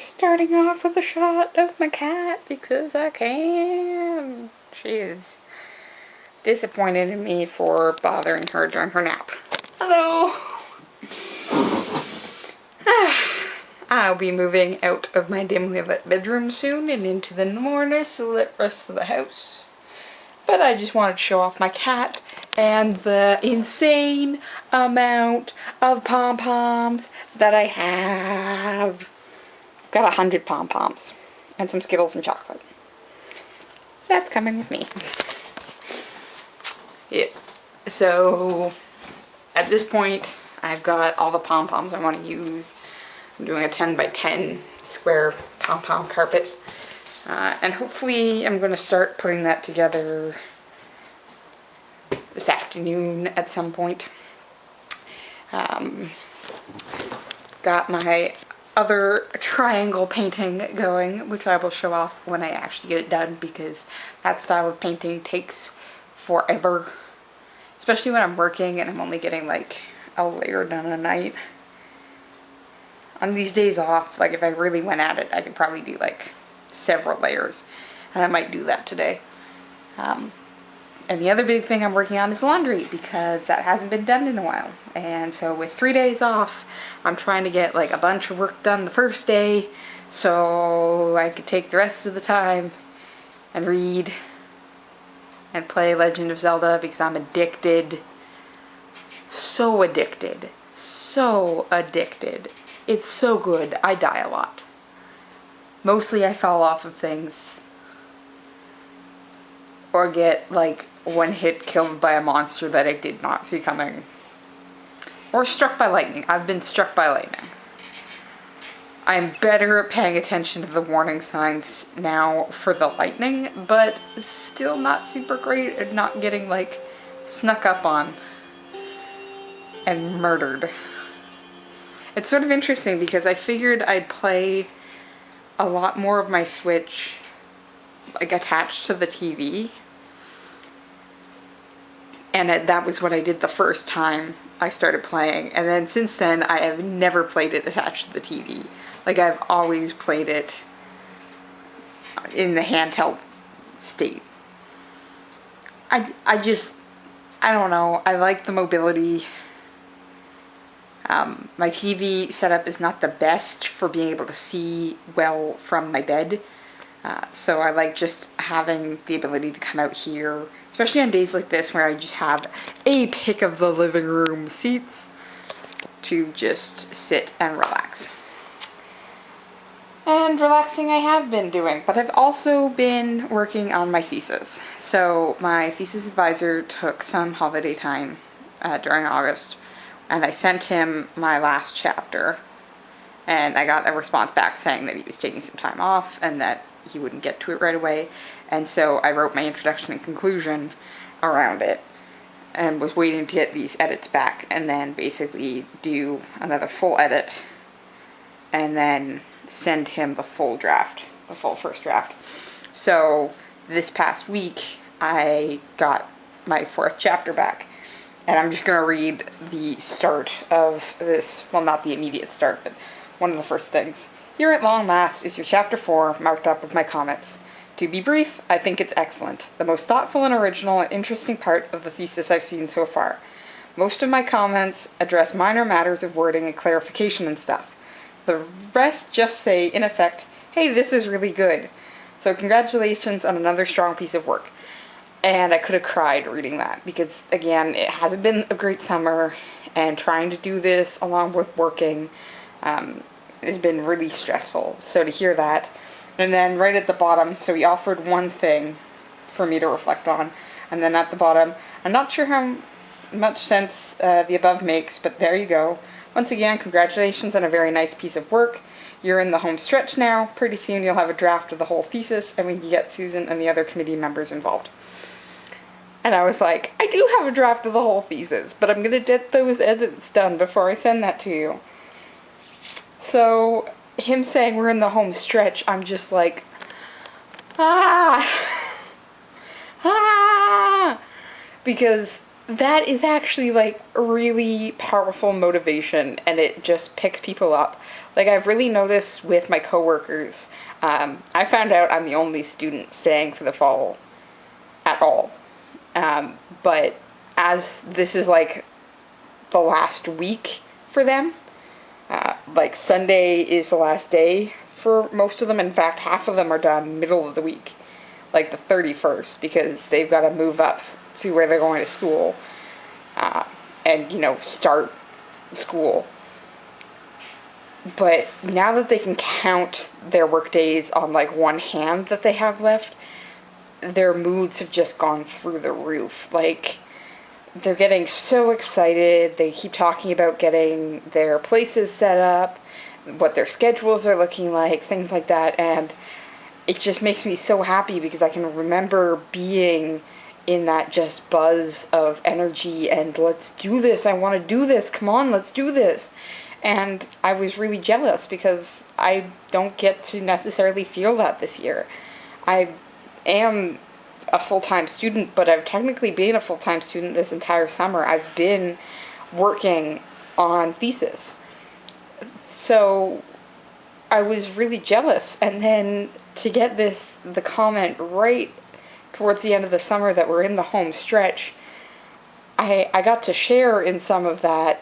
Starting off with a shot of my cat because I can. She is disappointed in me for bothering her during her nap. Hello! I'll be moving out of my dimly lit bedroom soon and into the more nicely lit rest of the house. But I just wanted to show off my cat and the insane amount of pom-poms that I have. Got 100 pom-poms and some Skittles and chocolate. That's coming with me. Yeah. So at this point, I've got all the pom-poms I want to use. I'm doing a 10 by 10 square pom-pom carpet. And hopefully I'm going to start putting that together this afternoon at some point. Got my other triangle painting going, which I will show off when I actually get it done, because that style of painting takes forever. Especially when I'm working and I'm only getting like a layer done a night. On these days off, like if I really went at it, I could probably do like several layers, and I might do that today. And the other big thing I'm working on is laundry, because that hasn't been done in a while. And so with 3 days off, I'm trying to get like a bunch of work done the first day so I could take the rest of the time and read and play Legend of Zelda, because I'm addicted. So addicted. So addicted. It's so good. I die a lot. Mostly I fall off of things or get like one hit killed by a monster that I did not see coming. Or struck by lightning. I've been struck by lightning. I'm better at paying attention to the warning signs now for the lightning, but still not super great at not getting like snuck up on and murdered. It's sort of interesting because I figured I'd play a lot more of my Switch like attached to the TV. And that was what I did the first time I started playing. And then since then, I have never played it attached to the TV. Like, I've always played it in the handheld state. I don't know. I like the mobility. My TV setup is not the best for being able to see well from my bed. So I like just having the ability to come out here, especially on days like this where I just have a pick of the living room seats to just sit and relax. And relaxing I have been doing, but I've also been working on my thesis. So my thesis advisor took some holiday time during August, and I sent him my last chapter, and I got a response back saying that he was taking some time off and that he wouldn't get to it right away. And so I wrote my introduction and conclusion around it and was waiting to get these edits back and then basically do another full edit and then send him the full draft, the full first draft. So this past week I got my 4th chapter back, and I'm just going to read the start of this, well, not the immediate start, but one of the first things. Here at long last is your chapter 4 marked up with my comments. To be brief, I think it's excellent. The most thoughtful and original and interesting part of the thesis I've seen so far. Most of my comments address minor matters of wording and clarification and stuff. The rest just say, in effect, hey, this is really good. So congratulations on another strong piece of work. And I could have cried reading that, because again, it hasn't been a great summer, and trying to do this along with working has been really stressful. So to hear that, and then right at the bottom, so he offered one thing for me to reflect on, and then at the bottom, I'm not sure how much sense the above makes, but there you go. Once again, congratulations on a very nice piece of work. You're in the home stretch now. Pretty soon you'll have a draft of the whole thesis, and we can get Susan and the other committee members involved. And I was like, I do have a draft of the whole thesis, but I'm going to get those edits done before I send that to you. So him saying we're in the home stretch, I'm just like, because that is actually like really powerful motivation, and it just picks people up. Like, I've really noticed with my coworkers, I found out I'm the only student staying for the fall at all. But as this is like the last week for them, like Sunday is the last day for most of them. In fact, half of them are done middle of the week, like the 31st, because they've got to move up to where they're going to school, and, start school. But now that they can count their work days on like one hand that they have left, their moods have just gone through the roof. Like, they're getting so excited. They keep talking about getting their places set up, what their schedules are looking like, things like that. And it just makes me so happy because I can remember being in that just buzz of energy and let's do this. I want to do this. Come on, let's do this. And I was really jealous because I don't get to necessarily feel that this year. I am a full-time student, but I've technically been a full-time student this entire summer. I've been working on thesis. So I was really jealous. And then to get the comment right towards the end of the summer that we're in the home stretch, I got to share in some of that.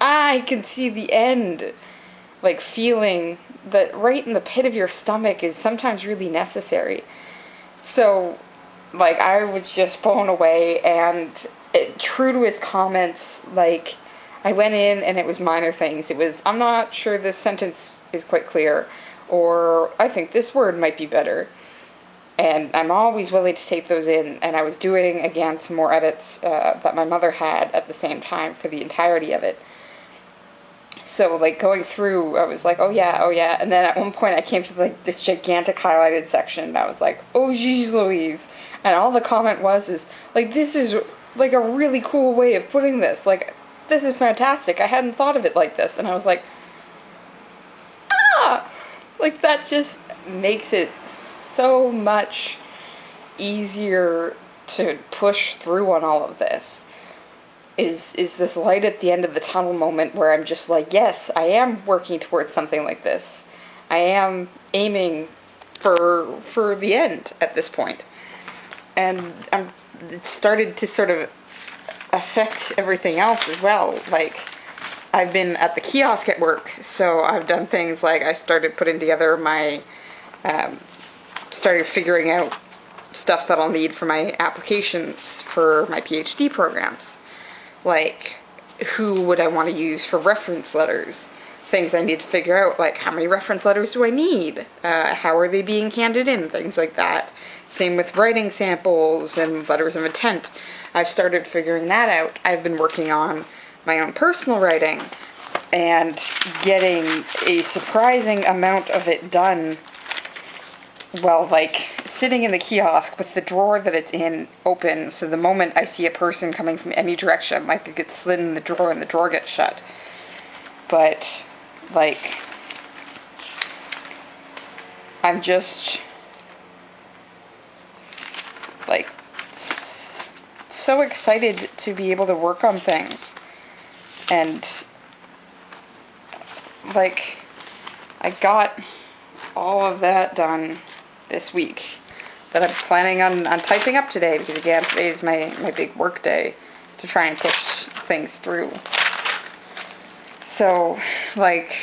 I can see the end, like, feeling that right in the pit of your stomach is sometimes really necessary. So, like, I was just blown away, and true to his comments, like, I went in and it was minor things. It was, I'm not sure this sentence is quite clear, or I think this word might be better. And I'm always willing to take those in, and I was doing, again, some more edits that my mother had at the same time for the entirety of it. So, like, going through, I was like, oh yeah, and then at one point I came to, like, this gigantic highlighted section, and I was like, oh jeez Louise, and all the comment is, like, this is, like, a really cool way of putting this, like, this is fantastic, I hadn't thought of it like this, and I was like, like, that just makes it so much easier to push through on all of this. Is this light at the end of the tunnel moment where I'm just like, yes, I am working towards something like this. I am aiming for the end at this point. And it started to sort of affect everything else as well. Like, I've been at the kiosk at work, so I've done things like I started putting together my, started figuring out stuff that I'll need for my applications for my PhD programs. Like, who would I want to use for reference letters? Things I need to figure out, like, how many reference letters do I need? How are they being handed in? Things like that. Same with writing samples and letters of intent. I've started figuring that out. I've been working on my own personal writing and getting a surprising amount of it done. Well, like, sitting in the kiosk with the drawer that it's in open, so the moment I see a person coming from any direction, like, it gets slid in the drawer and the drawer gets shut. But, like, I'm just, like, so excited to be able to work on things. And, like, I got all of that done this week that I'm planning on typing up today, because again, today is my big work day to try and push things through. So, like,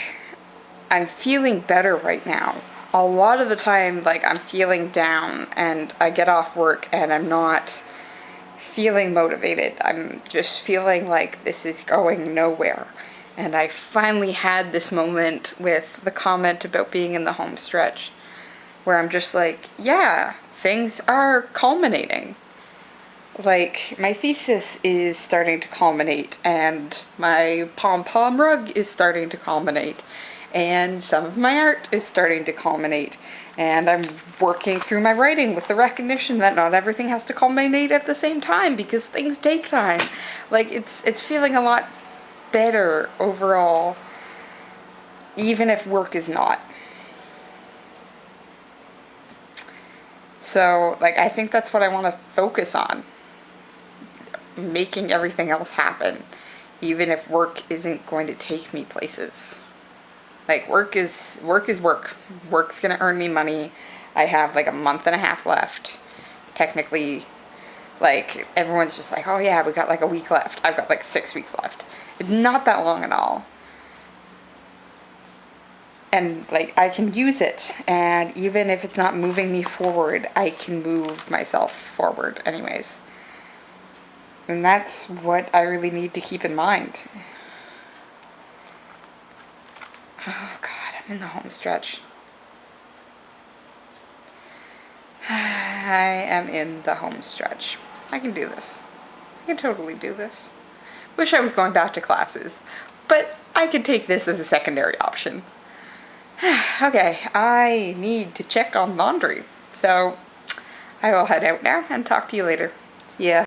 I'm feeling better right now. A lot of the time, like, I'm feeling down and I get off work and I'm not feeling motivated. I'm just feeling like this is going nowhere. And I finally had this moment with the comment about being in the home stretch, where I'm just like, yeah, things are culminating. Like, my thesis is starting to culminate, and my pom-pom rug is starting to culminate, and some of my art is starting to culminate, and I'm working through my writing with the recognition that not everything has to culminate at the same time, because things take time. Like, it's feeling a lot better overall, even if work is not. So, like, I think that's what I want to focus on. Making everything else happen, even if work isn't going to take me places. Like, work is work. Work's gonna earn me money. I have like a month and a half left. Technically, like, everyone's just like, oh yeah, we got like a week left. I've got like 6 weeks left. It's not that long at all. And like, I can use it, and even if it's not moving me forward, I can move myself forward anyways. And that's what I really need to keep in mind. Oh God, I'm in the home stretch. I am in the home stretch. I can do this. I can totally do this. Wish I was going back to classes, but I could take this as a secondary option. Okay, I need to check on laundry. So I will head out now and talk to you later. See ya.